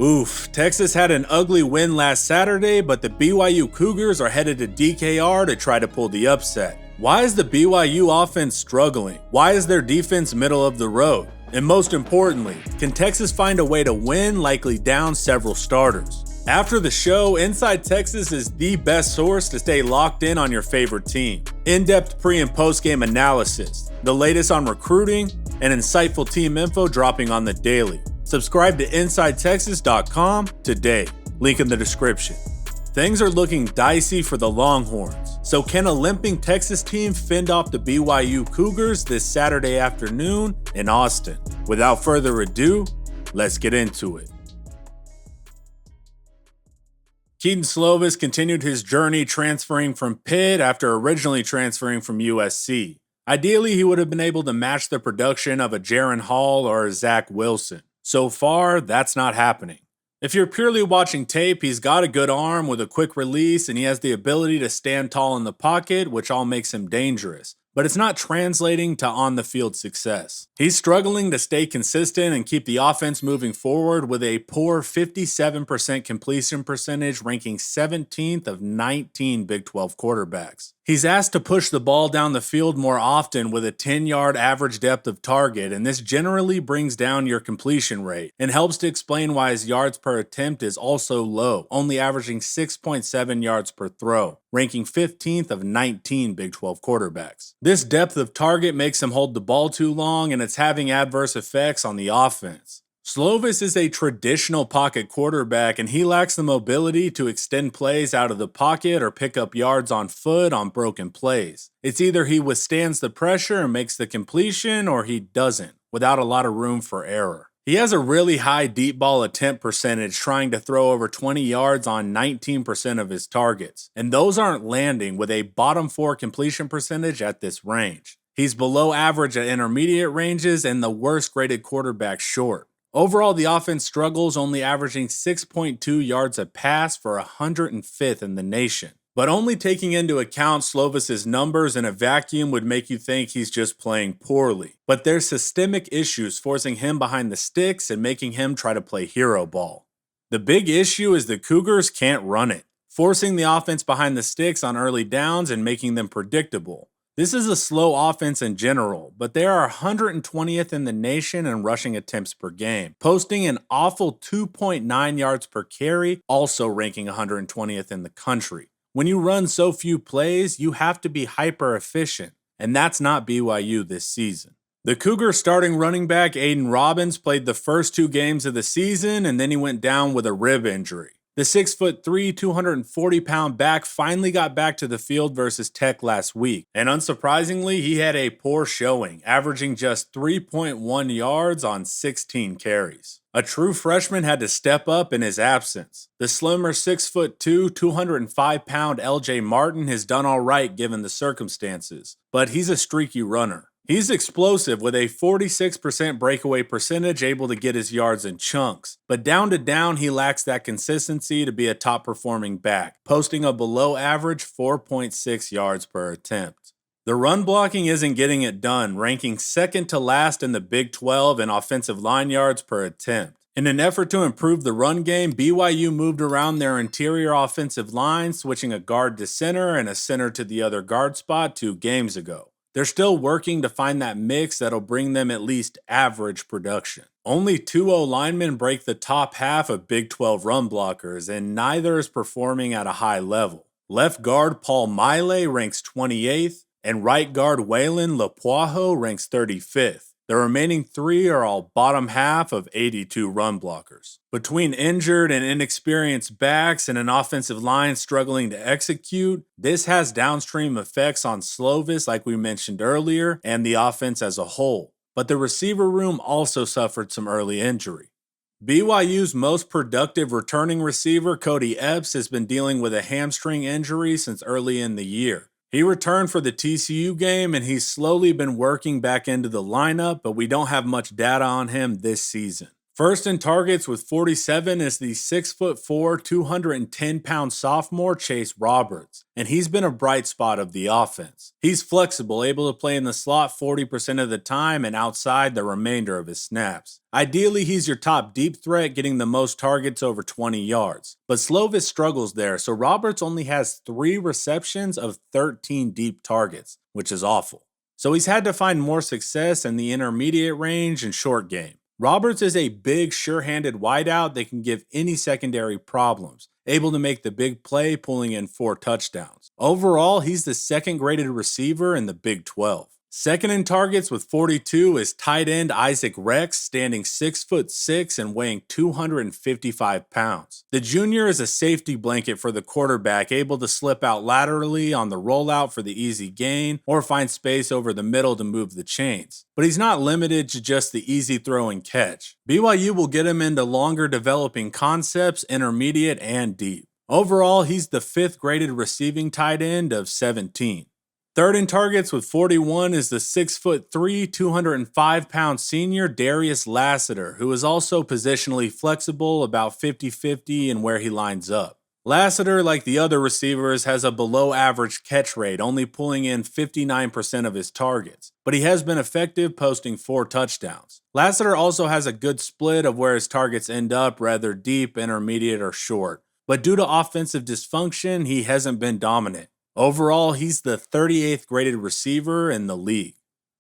Oof, Texas had an ugly win last Saturday, but the BYU Cougars are headed to DKR to try to pull the upset. Why is the BYU offense struggling? Why is their defense middle of the road? And most importantly, can Texas find a way to win, likely down several starters? After the show, Inside Texas is the best source to stay locked in on your favorite team. In-depth pre- and post-game analysis, the latest on recruiting, and insightful team info dropping on the daily. Subscribe to InsideTexas.com today. Link in the description. Things are looking dicey for the Longhorns. So can a limping Texas team fend off the BYU Cougars this Saturday afternoon in Austin? Without further ado, let's get into it. Kedon Slovis continued his journey transferring from Pitt after originally transferring from USC. Ideally, he would have been able to match the production of a Jaron Hall or a Zach Wilson. So far, that's not happening. If you're purely watching tape, he's got a good arm with a quick release and he has the ability to stand tall in the pocket, which all makes him dangerous. But it's not translating to on-the-field success. He's struggling to stay consistent and keep the offense moving forward with a poor 57% completion percentage, ranking 17th of 19 Big 12 quarterbacks. He's asked to push the ball down the field more often with a 10-yard average depth of target, and this generally brings down your completion rate and helps to explain why his yards per attempt is also low, only averaging 6.7 yards per throw, ranking 15th of 19 Big 12 quarterbacks. This depth of target makes him hold the ball too long, and it's having adverse effects on the offense. Slovis is a traditional pocket quarterback, and he lacks the mobility to extend plays out of the pocket or pick up yards on foot on broken plays. It's either he withstands the pressure and makes the completion, or he doesn't, without a lot of room for error. He has a really high deep ball attempt percentage, trying to throw over 20 yards on 19% of his targets, and those aren't landing with a bottom 4 completion percentage at this range. He's below average at intermediate ranges and the worst graded quarterback short. Overall, the offense struggles, only averaging 6.2 yards a pass for 105th in the nation. But only taking into account Slovis's numbers in a vacuum would make you think he's just playing poorly. But there's systemic issues forcing him behind the sticks and making him try to play hero ball. The big issue is the Cougars can't run it, forcing the offense behind the sticks on early downs and making them predictable. This is a slow offense in general, but they are 120th in the nation in rushing attempts per game, posting an awful 2.9 yards per carry, also ranking 120th in the country. When you run so few plays, you have to be hyper efficient, and that's not BYU this season. The Cougars starting running back Aiden Robbins played the first 2 games of the season, and then he went down with a rib injury. The 6'3", 240-pound back finally got back to the field versus Tech last week, and unsurprisingly, he had a poor showing, averaging just 3.1 yards on 16 carries. A true freshman had to step up in his absence. The slimmer 6'2", 205-pound LJ Martin has done all right given the circumstances, but he's a streaky runner. He's explosive with a 46% breakaway percentage, able to get his yards in chunks. But down to down, he lacks that consistency to be a top-performing back, posting a below-average 4.6 yards per attempt. The run blocking isn't getting it done, ranking second to last in the Big 12 in offensive line yards per attempt. In an effort to improve the run game, BYU moved around their interior offensive line, switching a guard to center and a center to the other guard spot 2 games ago. They're still working to find that mix that'll bring them at least average production. Only 2 O-linemen break the top half of Big 12 run blockers, and neither is performing at a high level. Left guard Paul Maile ranks 28th, and right guard Waylon Lepoiho ranks 35th. The remaining 3 are all bottom half of 82 run blockers. Between injured and inexperienced backs and an offensive line struggling to execute, this has downstream effects on Slovis like we mentioned earlier and the offense as a whole. But the receiver room also suffered some early injury. BYU's most productive returning receiver, Cody Epps, has been dealing with a hamstring injury since early in the year. He returned for the TCU game, and he's slowly been working back into the lineup, but we don't have much data on him this season. First in targets with 47 is the 6'4", 210-pound sophomore Chase Roberts, and he's been a bright spot of the offense. He's flexible, able to play in the slot 40% of the time and outside the remainder of his snaps. Ideally, he's your top deep threat, getting the most targets over 20 yards. But Slovis struggles there, so Roberts only has 3 receptions of 13 deep targets, which is awful. So he's had to find more success in the intermediate range and short game. Roberts is a big, sure-handed wideout that can give any secondary problems, able to make the big play, pulling in 4 touchdowns. Overall, he's the second-graded receiver in the Big 12. Second in targets with 42 is tight end Isaac Rex, standing 6'6" and weighing 255 pounds. The junior is a safety blanket for the quarterback, able to slip out laterally on the rollout for the easy gain or find space over the middle to move the chains. But he's not limited to just the easy throw and catch. BYU will get him into longer developing concepts, intermediate and deep. Overall, he's the 5th graded receiving tight end of 17. Third in targets with 41 is the 6'3", 205-pound senior Darius Lassiter, who is also positionally flexible, about 50-50 in where he lines up. Lassiter, like the other receivers, has a below-average catch rate, only pulling in 59% of his targets, but he has been effective, posting 4 touchdowns. Lassiter also has a good split of where his targets end up, rather deep, intermediate, or short, but due to offensive dysfunction, he hasn't been dominant. Overall, he's the 38th graded receiver in the league.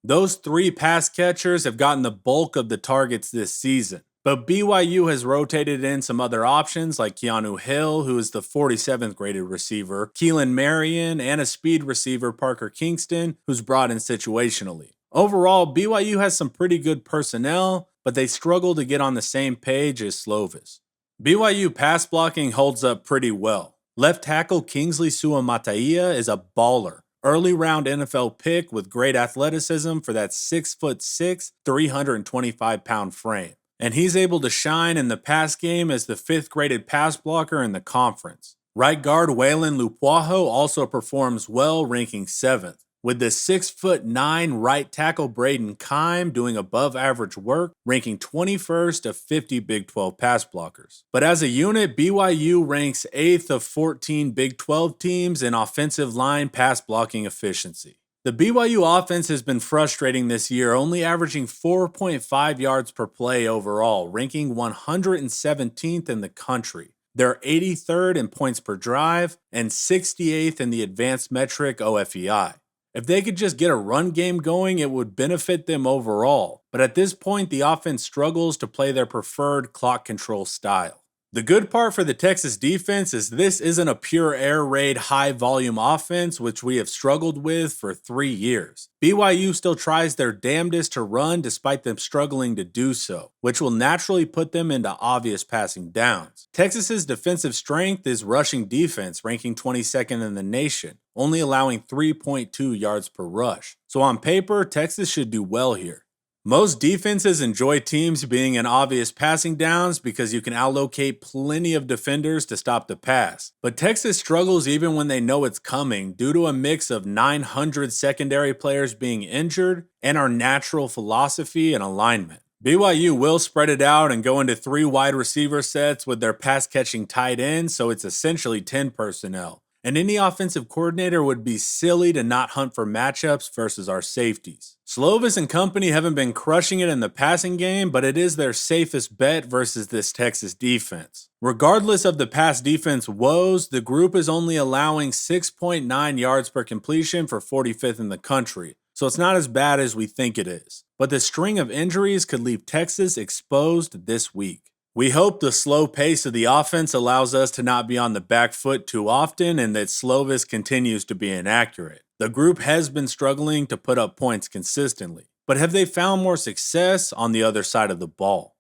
Those 3 pass catchers have gotten the bulk of the targets this season, but BYU has rotated in some other options like Keanu Hill, who is the 47th graded receiver, Keelan Marion, and a speed receiver Parker Kingston, who's brought in situationally. Overall, BYU has some pretty good personnel, but they struggle to get on the same page as Slovis. BYU pass blocking holds up pretty well. Left tackle Kingsley Suamataia is a baller. Early round NFL pick with great athleticism for that 6'6", 325-pound frame. And he's able to shine in the pass game as the 5th graded pass blocker in the conference. Right guard Waylon Lupuaho also performs well, ranking 7th. With the 6'9" right tackle Braden Keim doing above average work, ranking 21st of 50 Big 12 pass blockers. But as a unit, BYU ranks 8th of 14 Big 12 teams in offensive line pass blocking efficiency. The BYU offense has been frustrating this year, only averaging 4.5 yards per play overall, ranking 117th in the country. They're 83rd in points per drive and 68th in the advanced metric OFEI. If they could just get a run game going, it would benefit them overall. But at this point, the offense struggles to play their preferred clock control style. The good part for the Texas defense is this isn't a pure air raid high volume offense, which we have struggled with for 3 years. BYU still tries their damnedest to run despite them struggling to do so, which will naturally put them into obvious passing downs. Texas's defensive strength is rushing defense, ranking 22nd in the nation, only allowing 3.2 yards per rush. So on paper, Texas should do well here. Most defenses enjoy teams being in obvious passing downs because you can allocate plenty of defenders to stop the pass. But Texas struggles even when they know it's coming due to a mix of 900 secondary players being injured and our natural philosophy and alignment. BYU will spread it out and go into 3 wide receiver sets with their pass-catching tight ends, so it's essentially 10 personnel. And any offensive coordinator would be silly to not hunt for matchups versus our safeties. Slovis and company haven't been crushing it in the passing game, but it is their safest bet versus this Texas defense. Regardless of the pass defense woes, the group is only allowing 6.9 yards per completion for 45th in the country, so it's not as bad as we think it is. But the string of injuries could leave Texas exposed this week. We hope the slow pace of the offense allows us to not be on the back foot too often and that Slovis continues to be inaccurate. The group has been struggling to put up points consistently, but have they found more success on the other side of the ball?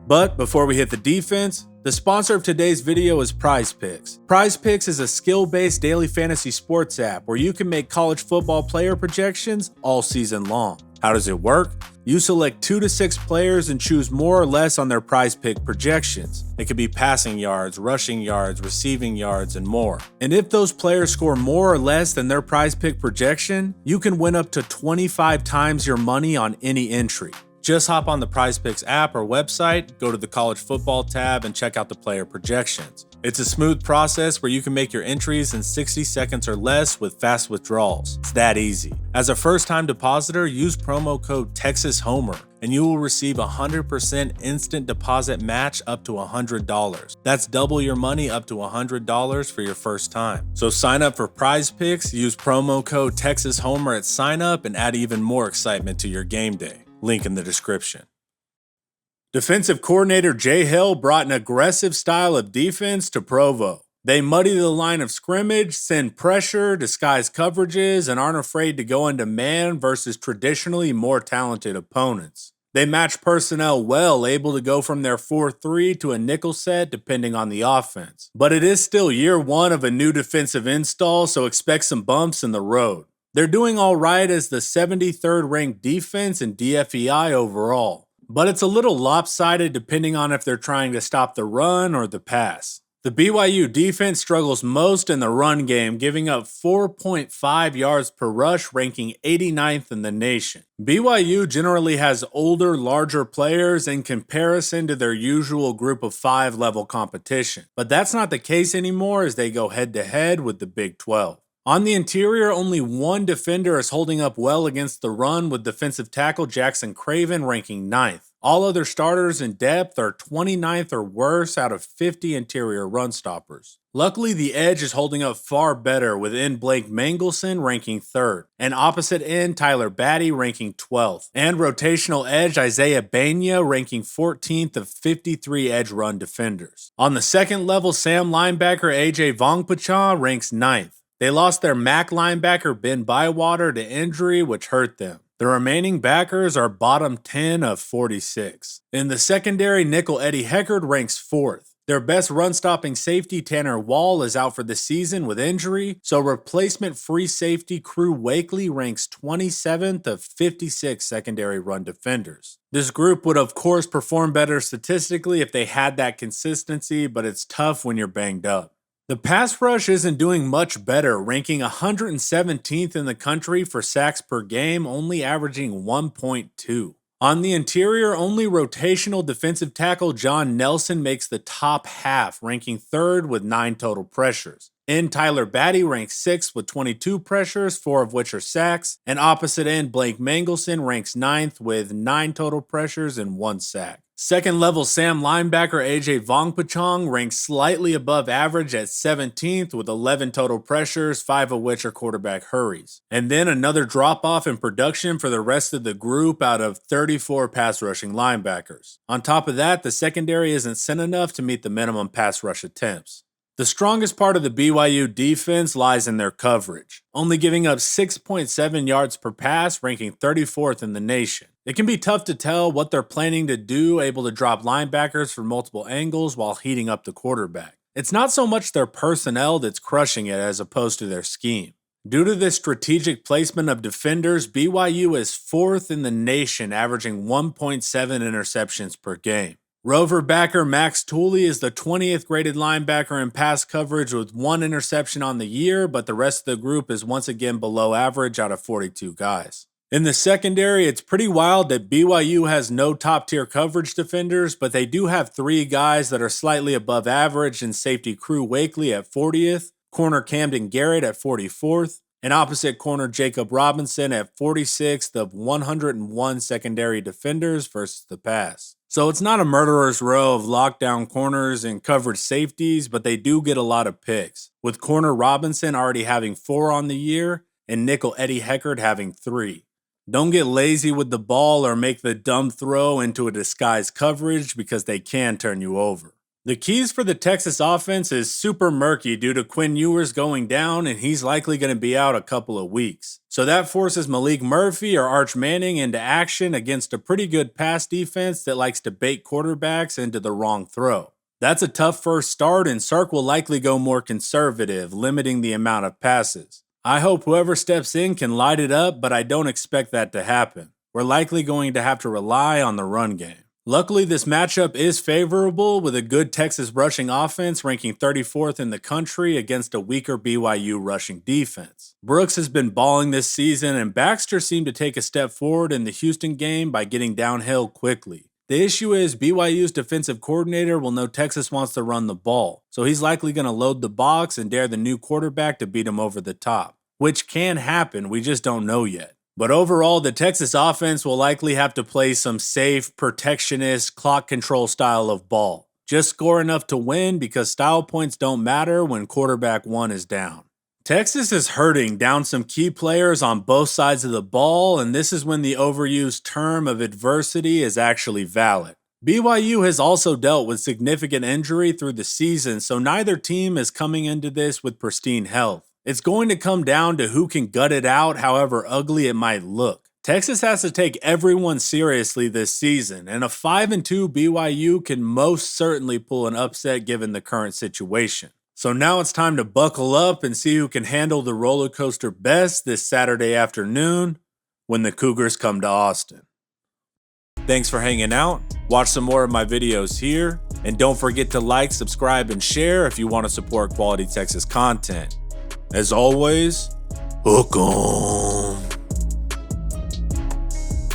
But before we hit the defense, the sponsor of today's video is Prize Picks. Prize Picks is a skill-based daily fantasy sports app where you can make college football player projections all season long. How does it work? You select 2 to 6 players and choose more or less on their prize pick projections. It could be passing yards, rushing yards, receiving yards, and more. And if those players score more or less than their prize pick projection, you can win up to 25 times your money on any entry. Just hop on the PrizePicks app or website, go to the college football tab, and check out the player projections. It's a smooth process where you can make your entries in 60 seconds or less with fast withdrawals. It's that easy. As a first-time depositor, use promo code TexasHomer, and you will receive a 100% instant deposit match up to $100. That's double your money up to $100 for your first time. So sign up for PrizePicks, use promo code TexasHomer at sign up, and add even more excitement to your game day. Link in the description. Defensive coordinator Jay Hill brought an aggressive style of defense to Provo. They muddy the line of scrimmage, send pressure, disguise coverages, and aren't afraid to go into man versus traditionally more talented opponents. They match personnel well, able to go from their 4-3 to a nickel set depending on the offense. But it is still year one of a new defensive install, so expect some bumps in the road. They're doing all right as the 73rd ranked defense in DFEI overall, but it's a little lopsided depending on if they're trying to stop the run or the pass. The BYU defense struggles most in the run game, giving up 4.5 yards per rush, ranking 89th in the nation. BYU generally has older, larger players in comparison to their usual group of 5 level competition, but that's not the case anymore as they go head-to-head with the Big 12. On the interior, only one defender is holding up well against the run, with defensive tackle Jackson Craven ranking 9th. All other starters in depth are 29th or worse out of 50 interior run stoppers. Luckily, the edge is holding up far better, with end Blake Mangelson ranking 3rd, and opposite end Tyler Batty ranking 12th, and rotational edge Isaiah Banya ranking 14th of 53 edge run defenders. On the second level, Sam linebacker AJ Vongpacha ranks 9th. They lost their MAC linebacker Ben Bywater to injury, which hurt them. The remaining backers are bottom 10 of 46. In the secondary, nickel Eddie Heckard ranks 4th. Their best run-stopping safety, Tanner Wall, is out for the season with injury, so replacement free safety Crew Wakely ranks 27th of 56 secondary run defenders. This group would of course perform better statistically if they had that consistency, but it's tough when you're banged up. The pass rush isn't doing much better, ranking 117th in the country for sacks per game, only averaging 1.2. On the interior, only rotational defensive tackle John Nelson makes the top half, ranking 3rd with 9 total pressures. End Tyler Batty ranks 6th with 22 pressures, 4 of which are sacks, and opposite end Blake Mangelson ranks 9th with 9 total pressures and 1 sack. Second level Sam linebacker AJ Vongpachong ranks slightly above average at 17th with 11 total pressures, 5 of which are quarterback hurries. And then another drop off in production for the rest of the group out of 34 pass rushing linebackers. On top of that, the secondary isn't sent enough to meet the minimum pass rush attempts. The strongest part of the BYU defense lies in their coverage, only giving up 6.7 yards per pass, ranking 34th in the nation. It can be tough to tell what they're planning to do, able to drop linebackers from multiple angles while heating up the quarterback. It's not so much their personnel that's crushing it as opposed to their scheme. Due to this strategic placement of defenders, BYU is 4th in the nation, averaging 1.7 interceptions per game. Rover backer Max Tooley is the 20th graded linebacker in pass coverage with 1 interception on the year, but the rest of the group is once again below average out of 42 guys. In the secondary, it's pretty wild that BYU has no top-tier coverage defenders, but they do have 3 guys that are slightly above average in safety Crew Wakely at 40th, corner Camden Garrett at 44th, and opposite corner Jacob Robinson at 46th of 101 secondary defenders versus the pass. So it's not a murderer's row of lockdown corners and coverage safeties, but they do get a lot of picks, with corner Robinson already having 4 on the year and nickel Eddie Heckard having 3. Don't get lazy with the ball or make the dumb throw into a disguised coverage because they can turn you over. The keys for the Texas offense is super murky due to Quinn Ewers going down, and he's likely going to be out a couple of weeks. So that forces Malik Murphy or Arch Manning into action against a pretty good pass defense that likes to bait quarterbacks into the wrong throw. That's a tough first start, and Sark will likely go more conservative, limiting the amount of passes. I hope whoever steps in can light it up, but I don't expect that to happen. We're likely going to have to rely on the run game. Luckily, this matchup is favorable with a good Texas rushing offense ranking 34th in the country against a weaker BYU rushing defense. Brooks has been balling this season, and Baxter seemed to take a step forward in the Houston game by getting downhill quickly. The issue is BYU's defensive coordinator will know Texas wants to run the ball, so he's likely going to load the box and dare the new quarterback to beat him over the top, which can happen, we just don't know yet. But overall, the Texas offense will likely have to play some safe, protectionist, clock control style of ball. Just score enough to win because style points don't matter when quarterback one is down. Texas is hurting down some key players on both sides of the ball, and this is when the overused term of adversity is actually valid. BYU has also dealt with significant injury through the season, so neither team is coming into this with pristine health. It's going to come down to who can gut it out, however ugly it might look. Texas has to take everyone seriously this season, and a 5-2 BYU can most certainly pull an upset given the current situation. So now it's time to buckle up and see who can handle the roller coaster best this Saturday afternoon when the Cougars come to Austin. Thanks for hanging out. Watch some more of my videos here, and don't forget to like, subscribe, and share if you want to support quality Texas content. As always, hook 'em.